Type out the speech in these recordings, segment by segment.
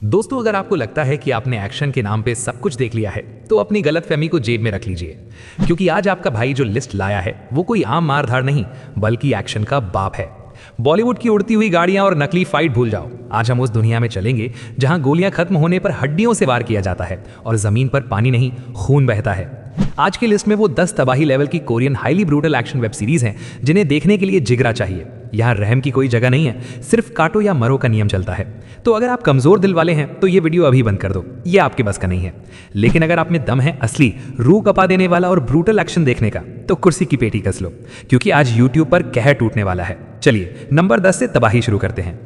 दोस्तों, अगर आपको लगता है कि आपने एक्शन के नाम पे सब कुछ देख लिया है तो अपनी गलतफहमी को जेब में रख लीजिए, क्योंकि आज आपका भाई जो लिस्ट लाया है वो कोई आम मारधाड़ नहीं बल्कि एक्शन का बाप है। बॉलीवुड की उड़ती हुई गाड़ियां और नकली फाइट भूल जाओ, आज हम उस दुनिया में चलेंगे जहां गोलियां खत्म होने पर हड्डियों से वार किया जाता है और जमीन पर पानी नहीं खून बहता है। आज की लिस्ट में वो 10 तबाही लेवल की Korean highly brutal action web series हैं जिन्हें देखने के लिए जिगरा चाहिए। यहाँ रहम की कोई जगह नहीं है, सिर्फ काटो या मरो का नियम चलता है। तो अगर आप कमजोर दिल वाले हैं तो ये वीडियो अभी बंद कर दो, ये आपके बस का नहीं है। लेकिन अगर आप में दम है असली रूह कपा देने वाला और ब्रूटल एक्शन देखने का तो कुर्सी की पेटी कस लो, क्योंकि आज यूट्यूब पर कहर टूटने वाला है। चलिए नंबर 10 से तबाही शुरू करते हैं।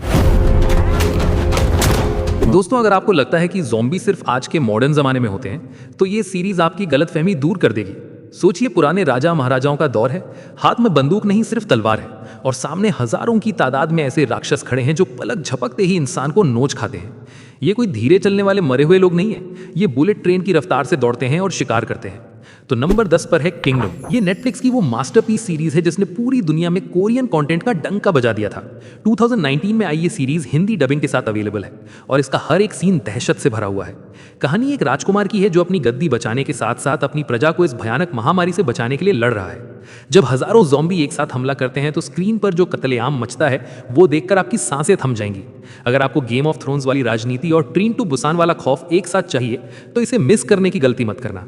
दोस्तों, अगर आपको लगता है कि ज़ॉम्बी सिर्फ आज के मॉडर्न जमाने में होते हैं तो ये सीरीज आपकी गलतफहमी दूर कर देगी। सोचिए, पुराने राजा महाराजाओं का दौर है, हाथ में बंदूक नहीं सिर्फ तलवार है और सामने हजारों की तादाद में ऐसे राक्षस खड़े हैं जो पलक झपकते ही इंसान को नोच खाते हैं। ये कोई धीरे चलने वाले मरे हुए लोग नहीं है, ये बुलेट ट्रेन की रफ्तार से दौड़ते हैं और शिकार करते हैं। तो नंबर 10 पर है किंगडम। ये नेटफ्लिक्स की वो मास्टरपीस सीरीज है जिसने पूरी दुनिया में कोरियन कंटेंट का डंका बजा दिया था। 2019 में आई ये सीरीज हिंदी डबिंग के साथ अवेलेबल है और इसका हर एक सीन दहशत से भरा हुआ है। कहानी एक राजकुमार की है जो अपनी गद्दी बचाने के साथ साथ अपनी प्रजा को इस भयानक महामारी से बचाने के लिए लड़ रहा है। जब हजारों ज़ॉम्बी एक साथ हमला करते हैं तो स्क्रीन पर जो कत्लेआम मचता है वो देखकर आपकी सांसें थम जाएंगी। अगर आपको गेम ऑफ थ्रोन्स वाली राजनीति और ट्रेन टू बुसान वाला खौफ एक साथ चाहिए तो इसे मिस करने की गलती मत करना।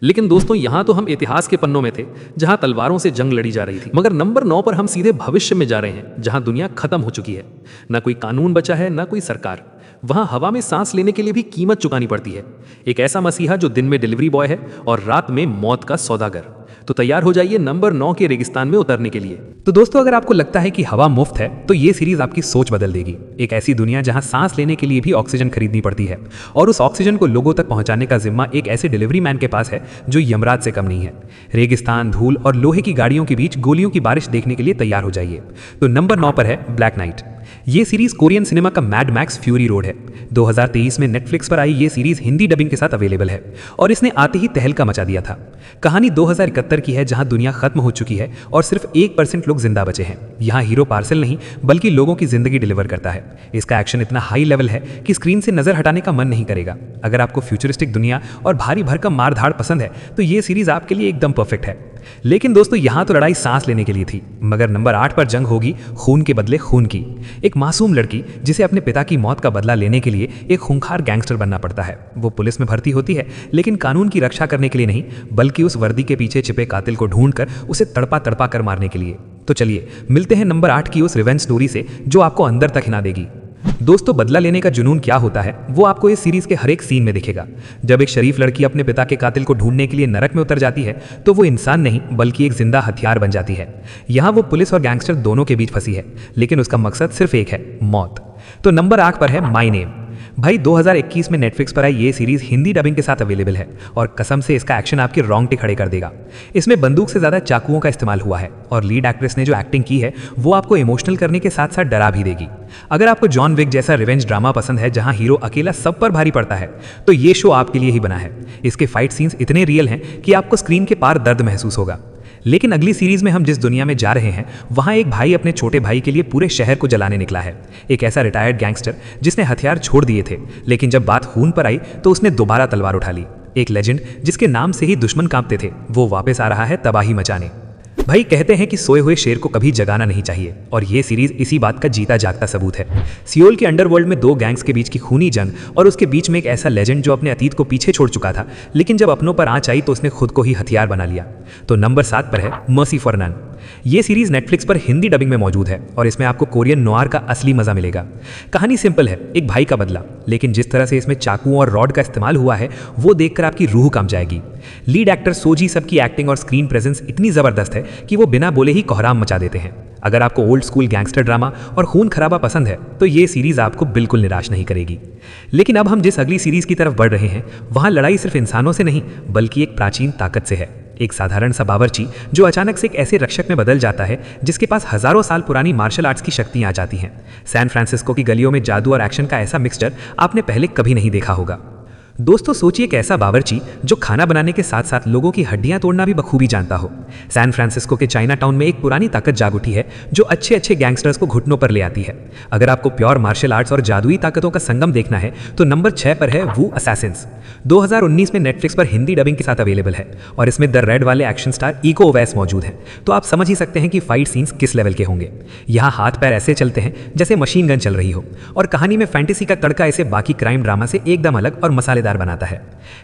लेकिन दोस्तों, यहाँ तो हम इतिहास के पन्नों में थे जहां तलवारों से जंग लड़ी जा रही थी, मगर नंबर 9 पर हम सीधे भविष्य में जा रहे हैं जहां दुनिया खत्म हो चुकी है। ना कोई कानून बचा है, ना कोई सरकार। वहां हवा में सांस लेने के लिए भी कीमत चुकानी पड़ती है। एक ऐसा मसीहा जो दिन में डिलीवरी बॉय है और रात में मौत का सौदागर। तो तैयार हो जाइए नंबर 9 के रेगिस्तान में उतरने के लिए। तो दोस्तों, अगर आपको लगता है कि हवा मुफ्त है तो ये सीरीज आपकी सोच बदल देगी। एक ऐसी दुनिया जहां सांस लेने के लिए भी ऑक्सीजन खरीदनी पड़ती है और उस ऑक्सीजन को लोगों तक पहुंचाने का जिम्मा एक ऐसे डिलीवरी मैन के पास है जो यमराज से कम नहीं है। रेगिस्तान, धूल और लोहे की गाड़ियों के बीच गोलियों की बारिश देखने के लिए तैयार हो जाइए। तो नंबर 9 पर है ब्लैक नाइट। ये सीरीज कोरियन सिनेमा का मैड मैक्स फ्यूरी रोड है। 2023 में नेटफ्लिक्स पर आई ये सीरीज हिंदी डबिंग के साथ अवेलेबल है और इसने आते ही तहलका मचा दिया था। कहानी 2071 की है जहां दुनिया खत्म हो चुकी है और सिर्फ 1% लोग जिंदा बचे हैं। यहाँ हीरो पार्सल नहीं बल्कि लोगों की जिंदगी डिलीवर करता है। इसका एक्शन इतना हाई लेवल है कि स्क्रीन से नजर हटाने का मन नहीं करेगा। अगर आपको फ्यूचरिस्टिक दुनिया और भारी भरकम मारधाड़ पसंद है तो ये सीरीज आपके लिए एकदम परफेक्ट है। लेकिन दोस्तों, यहाँ तो लड़ाई सांस लेने के लिए थी, मगर नंबर 8 पर जंग होगी खून के बदले खून की। एक मासूम लड़की जिसे अपने पिता की मौत का बदला लेने के लिए एक खूंखार गैंगस्टर बनना पड़ता है। वो पुलिस में भर्ती होती है, लेकिन कानून की रक्षा करने के लिए नहीं बल्कि उस वर्दी के पीछे छिपे कातिल को ढूंढकर उसे तड़पा तड़पा कर मारने के लिए। तो चलिए मिलते हैं नंबर 8 की उस रिवेंज स्टोरी से जो आपको अंदर तक हिला देगी। दोस्तों, बदला लेने का जुनून क्या होता है वो आपको इस सीरीज के हर एक सीन में दिखेगा। जब एक शरीफ लड़की अपने पिता के कातिल को ढूंढने के लिए नरक में उतर जाती है तो वो इंसान नहीं बल्कि एक जिंदा हथियार बन जाती है। यहाँ वो पुलिस और गैंगस्टर दोनों के बीच फंसी है, लेकिन उसका मकसद सिर्फ एक है, मौत। तो नंबर 8 पर है माय नेम। भाई 2021 में नेटफ्लिक्स पर आई ये सीरीज हिंदी डबिंग के साथ अवेलेबल है और कसम से इसका एक्शन आपके रोंगटे खड़े कर देगा। इसमें बंदूक से ज्यादा चाकुओं का इस्तेमाल हुआ है और लीड एक्ट्रेस ने जो एक्टिंग की है वो आपको इमोशनल करने के साथ साथ डरा भी देगी। अगर आपको जॉन विक जैसा रिवेंज ड्रामा पसंद है जहां हीरो अकेला सब पर भारी पड़ता है तो ये शो आपके लिए ही बना है। इसके फाइट सीन्स इतने रियल हैं कि आपको स्क्रीन के पार दर्द महसूस होगा। लेकिन अगली सीरीज में हम जिस दुनिया में जा रहे हैं वहां एक भाई अपने छोटे भाई के लिए पूरे शहर को जलाने निकला है। एक ऐसा रिटायर्ड गैंगस्टर जिसने हथियार छोड़ दिए थे, लेकिन जब बात खून पर आई तो उसने दोबारा तलवार उठा ली। एक लेजेंड जिसके नाम से ही दुश्मन कांपते थे वो वापस आ रहा है तबाही मचाने। भाई कहते हैं कि सोए हुए शेर को कभी जगाना नहीं चाहिए और ये सीरीज इसी बात का जीता जागता सबूत है। सियोल के अंडरवर्ल्ड में दो गैंग्स के बीच की खूनी जंग और उसके बीच में एक ऐसा लेजेंड जो अपने अतीत को पीछे छोड़ चुका था, लेकिन जब अपनों पर आंच आई तो उसने खुद को ही हथियार बना लिया। तो नंबर 7 पर है मर्सी फॉर नन। ये सीरीज नेटफ्लिक्स पर हिंदी डबिंग में मौजूद है और इसमें आपको कोरियन नोआर का असली मजा मिलेगा। कहानी सिंपल है, एक भाई का बदला, लेकिन जिस तरह से इसमें चाकुओं और रॉड का इस्तेमाल हुआ है वो देखकर आपकी रूह कांप जाएगी। लीड एक्टर सोजी सब की एक्टिंग और स्क्रीन प्रेजेंस इतनी जबरदस्त है कि वो बिना बोले ही कोहराम मचा देते हैं। अगर आपको ओल्ड स्कूल गैंगस्टर ड्रामा और खून खराबा पसंद है तो ये सीरीज आपको बिल्कुल निराश नहीं करेगी। लेकिन अब हम जिस अगली सीरीज की तरफ बढ़ रहे हैं वहां लड़ाई सिर्फ इंसानों से नहीं बल्कि एक प्राचीन ताकत से है। एक साधारण सा बावर्ची जो अचानक से एक ऐसे रक्षक में बदल जाता है जिसके पास हजारों साल पुरानी मार्शल आर्ट्स की शक्तियां आ जाती हैं। सैन फ्रांसिस्को की गलियों में जादू और एक्शन का ऐसा मिक्सचर आपने पहले कभी नहीं देखा होगा। दोस्तों सोचिए एक ऐसा बावर्ची जो खाना बनाने के साथ साथ लोगों की हड्डियां तोड़ना भी बखूबी जानता हो। सैन फ्रांसिस्को के चाइना टाउन में एक पुरानी ताकत जाग उठी है जो अच्छे अच्छे गैंगस्टर्स को घुटनों पर ले आती है। अगर आपको प्योर मार्शल आर्ट्स और जादुई ताकतों का संगम देखना है तो नंबर 6 पर है वू असैसिन्स। 2019 में नेटफ्लिक्स पर हिंदी डबिंग के साथ अवेलेबल है और इसमें द रेड वाले एक्शन स्टार इको ओवैस मौजूद हैं। तो आप समझ ही सकते हैं कि फाइट सीन्स किस लेवल के होंगे। यहाँ हाथ पैर ऐसे चलते हैं जैसे मशीन गन चल रही हो और कहानी में फैंटेसी का तड़का इसे बाकी क्राइम ड्रामा से एकदम अलग और मसालेदार बनाता है।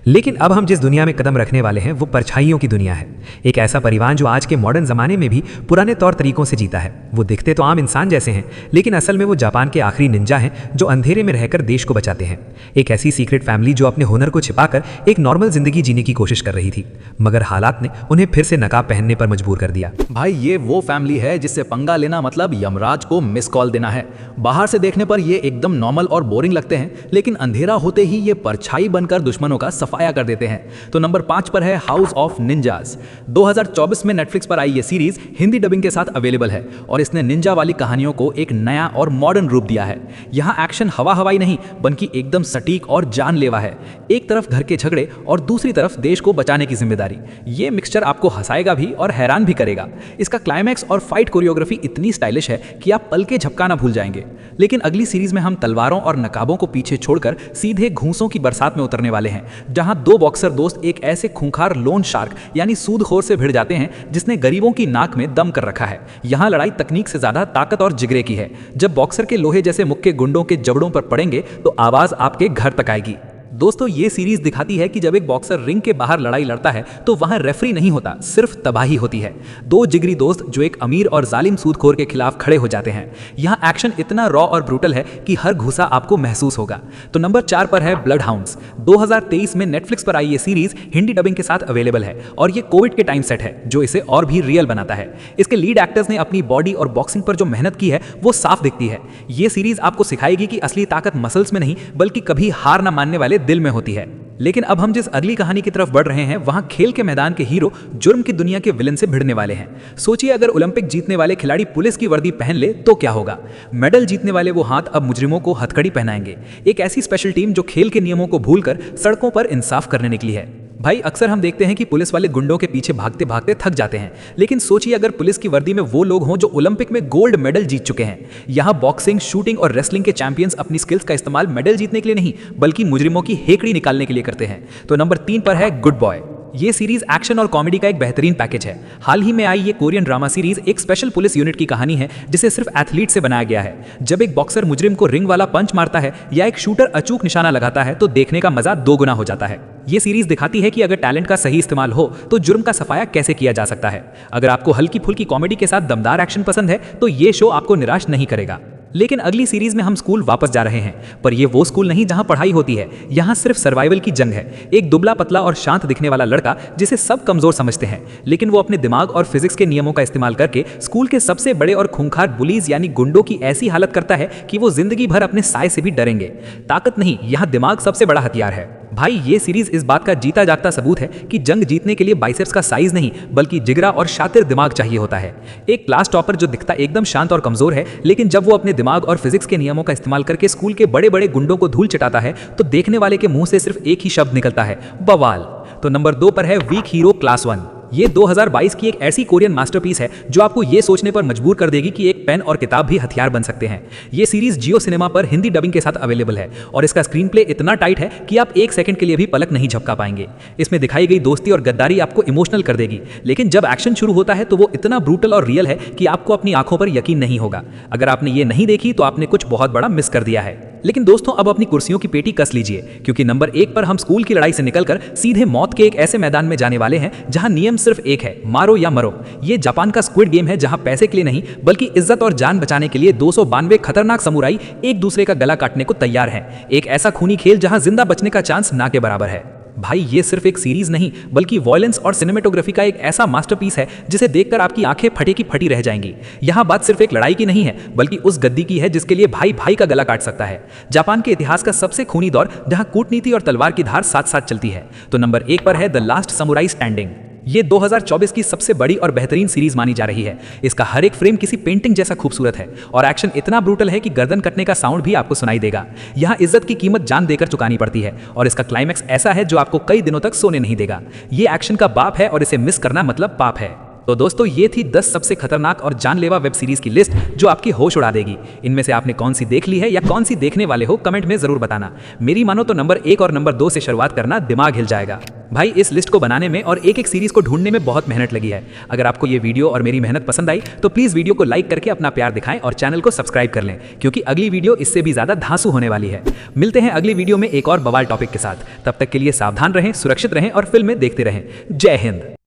लेकिन अब हम जिस दुनिया में कदम रखने वाले हैं वो परछाइयों की दुनिया है। एक ऐसा परिवार जो आज के मॉडर्न जमाने में भी पुराने तौर तरीकों से जीता है। वो दिखते तो आम इंसान जैसे हैं लेकिन असल में वो जापान के आखिरी निंजा हैं जो अंधेरे में रहकर देश को बचाते हैं। एक ऐसी सीक्रेट फैमिली जो अपने हुनर को छिपाकर एक नॉर्मल जिंदगी जीने की कोशिश कर रही थी, मगर हालात ने उन्हें फिर से नकाब पहनने पर मजबूर कर दिया। भाई ये वो फैमिली है जिससे पंगा लेना मतलब यमराज को मिस कॉल देना है। बाहर से देखने पर ये एकदम नॉर्मल और बोरिंग लगते हैं लेकिन अंधेरा होते ही ये परछाई बनकर दुश्मनों का सफाया कर देते हैं। तो नंबर 5 पर है हाउस ऑफ निंजास। 2024 में नेटफ्लिक्स पर आई ये सीरीज हिंदी डबिंग के साथ अवेलेबल है और इसने निंजा वाली कहानियों को एक नया और मॉडर्न रूप दिया है। यहाँ एक्शन हवा हवाई नहीं बल्कि एकदम सटीक और जानलेवा है। एक तरफ घर के झगड़े और दूसरी तरफ देश को बचाने की जिम्मेदारी। ये मिक्सचर आपको हंसाएगा भी और हैरान भी करेगा। इसका क्लाइमैक्स और फाइट कोरियोग्राफी इतनी स्टाइलिश है कि आप पल के झपकाना भूल जाएंगे। लेकिन अगली सीरीज में हम तलवारों और नकाबों को पीछे छोड़कर सीधे घूंसों की बरसात में उतरने वाले हैं, जहां दो बॉक्सर दोस्त एक ऐसे खूंखार लोन शार्क यानी सूदखोर से भिड़ जाते हैं जिसने गरीबों की नाक में दम कर रखा है। यहां लड़ाई तकनीक से ज्यादा ताकत और जिगरे की है। जब बॉक्सर के लोहे जैसे मुक्के गुंडों के जबड़ों पर पड़ेंगे तो आवाज आपके घर तक आएगी। दोस्तों ये सीरीज दिखाती है कि जब एक बॉक्सर रिंग के बाहर लड़ाई लड़ता है तो वहां रेफरी नहीं होता, सिर्फ तबाही होती है। दो जिगरी दोस्त जो एक अमीर और जालिम सूदखोर के खिलाफ खड़े हो जाते हैं। यहां एक्शन इतना रॉ और ब्रूटल है कि हर घुसा आपको महसूस होगा। तो नंबर 4 पर है ब्लड हाउंड्स। 2023 में नेटफ्लिक्स पर आई ये सीरीज हिंदी डबिंग के साथ अवेलेबल है और ये कोविड के टाइम सेट है जो इसे और भी रियल बनाता है। इसके लीड एक्टर्स ने अपनी बॉडी और बॉक्सिंग पर जो मेहनत की है वो साफ दिखती है। ये सीरीज आपको सिखाएगी कि असली ताकत मसल्स में नहीं बल्कि कभी हार ना मानने वाले दिल में होती है। लेकिन अब हम जिस अगली कहानी की तरफ बढ़ रहे हैं वहां खेल के मैदान के हीरो जुर्म की दुनिया के विलन से भिड़ने वाले हैं। सोचिए अगर ओलंपिक जीतने वाले खिलाड़ी पुलिस की वर्दी पहन ले तो क्या होगा। मेडल जीतने वाले वो हाथ अब मुजरिमों को हथकड़ी पहनाएंगे। एक ऐसी स्पेशल टीम जो खेल के नियमों को भूलकर सड़कों पर इंसाफ करने निकली है। भाई अक्सर हम देखते हैं कि पुलिस वाले गुंडों के पीछे भागते भागते थक जाते हैं, लेकिन सोचिए अगर पुलिस की वर्दी में वो लोग हों जो ओलंपिक में गोल्ड मेडल जीत चुके हैं। यहाँ बॉक्सिंग, शूटिंग और रेसलिंग के चैंपियंस अपनी स्किल्स का इस्तेमाल मेडल जीतने के लिए नहीं बल्कि मुजरिमों की हेकड़ी निकालने के लिए करते हैं। तो नंबर 3 पर है गुड बॉय। ये सीरीज एक्शन और कॉमेडी का एक बेहतरीन पैकेज है। हाल ही में आई ये कोरियन ड्रामा सीरीज एक स्पेशल पुलिस यूनिट की कहानी है जिसे सिर्फ एथलीट से बनाया गया है। जब एक बॉक्सर मुजरिम को रिंग वाला पंच मारता है या एक शूटर अचूक निशाना लगाता है तो देखने का मजा 2 गुना हो जाता है। ये सीरीज दिखाती है कि अगर टैलेंट का सही इस्तेमाल हो तो जुर्म का सफाया कैसे किया जा सकता है। अगर आपको हल्की फुल्की कॉमेडी के साथ दमदार एक्शन पसंद है तो ये शो आपको निराश नहीं करेगा। लेकिन अगली सीरीज में हम स्कूल वापस जा रहे हैं, पर ये वो स्कूल नहीं जहां पढ़ाई होती है। यहाँ सिर्फ सर्वाइवल की जंग है। एक दुबला पतला और शांत दिखने वाला लड़का जिसे सब कमजोर समझते हैं, लेकिन वो अपने दिमाग और फिजिक्स के नियमों का इस्तेमाल करके स्कूल के सबसे बड़े और खूंखार बुलीज यानी गुंडों की ऐसी हालत करता है कि वो जिंदगी भर अपने साय से भी डरेंगे। ताकत नहीं, यहाँ दिमाग सबसे बड़ा हथियार है। भाई ये सीरीज इस बात का जीता जागता सबूत है कि जंग जीतने के लिए बाइसेप्स का साइज नहीं बल्कि जिगरा और शातिर दिमाग चाहिए होता है। एक क्लास टॉपर जो दिखता एकदम शांत और कमजोर है, लेकिन जब वो अपने दिमाग और फिजिक्स के नियमों का इस्तेमाल करके स्कूल के बड़े बड़े गुंडों को धूल चटाता है तो देखने वाले के मुंह से सिर्फ एक ही शब्द निकलता है, बवाल। तो नंबर 2 पर है वीक हीरो क्लास 1। ये 2022 की एक ऐसी कोरियन मास्टरपीस है जो आपको ये सोचने पर मजबूर कर देगी कि एक पेन और किताब भी हथियार बन सकते हैं। ये सीरीज जियो सिनेमा पर हिंदी डबिंग के साथ अवेलेबल है और इसका स्क्रीन प्ले इतना टाइट है कि आप 1 सेकंड के लिए भी पलक नहीं झपका पाएंगे। इसमें दिखाई गई दोस्ती और गद्दारी आपको इमोशनल कर देगी, लेकिन जब एक्शन शुरू होता है तो वो इतना ब्रूटल और रियल है कि आपको अपनी आंखों पर यकीन नहीं होगा। अगर आपने ये नहीं देखी तो आपने कुछ बहुत बड़ा मिस कर दिया है। लेकिन दोस्तों अब अपनी कुर्सियों की पेटी कस लीजिए, क्योंकि नंबर 1 पर हम स्कूल की लड़ाई से निकलकर सीधे मौत के एक ऐसे मैदान में जाने वाले हैं जहां नियम सिर्फ एक है, मारो या मरो। ये जापान का स्क्विड गेम है जहां पैसे के लिए नहीं बल्कि इज्जत और जान बचाने के लिए 292 खतरनाक समुराई एक दूसरे का गला काटने को तैयार हैं। एक ऐसा खूनी खेल जहां जिंदा बचने का चांस ना के बराबर है। भाई ये सिर्फ एक सीरीज नहीं बल्कि वॉयलेंस और सिनेमेटोग्राफी का एक ऐसा मास्टरपीस है जिसे देखकर आपकी आंखें फटे की फटी रह जाएंगी। यहाँ बात सिर्फ एक लड़ाई की नहीं है बल्कि उस गद्दी की है जिसके लिए भाई भाई का गला काट सकता है। जापान के इतिहास का सबसे खूनी दौर जहाँ कूटनीति और तलवार की धार साथ साथ चलती है। तो नंबर 1 पर है द लास्ट समुराई स्टैंडिंग। ये 2024 की सबसे बड़ी और बेहतरीन सीरीज मानी जा रही है। इसका हर एक फ्रेम किसी पेंटिंग जैसा खूबसूरत है और एक्शन इतना ब्रूटल है कि गर्दन कटने का साउंड भी आपको सुनाई देगा। यहाँ इज्जत की कीमत जान देकर चुकानी पड़ती है और इसका क्लाइमैक्स ऐसा है जो आपको कई दिनों तक सोने नहीं देगा। ये एक्शन का बाप है और इसे मिस करना मतलब पाप है। तो दोस्तों, ये थी 10 सबसे खतरनाक और जानलेवा वेब सीरीज की लिस्ट जो आपकी होश उड़ा देगी। इनमें से आपने कौन सी देख ली है या कौन सी देखने वाले हो, कमेंट में जरूर बताना। मेरी मानो तो नंबर 1 और नंबर 2 से शुरुआत करना दिमाग हिल जाएगा। भाई, इस लिस्ट को बनाने में और एक एक सीरीज को ढूंढने में बहुत मेहनत लगी है। अगर आपको ये वीडियो और मेरी मेहनत पसंद आई तो प्लीज वीडियो को लाइक करके अपना प्यार दिखाएं और चैनल को सब्सक्राइब कर लें, क्योंकि अगली वीडियो इससे भी ज्यादा धांसू होने वाली है। मिलते हैं अगली वीडियो में एक और बवाल टॉपिक के साथ। तब तक के लिए सावधान रहें, सुरक्षित रहें और फिल्में देखते रहें। जय हिंद।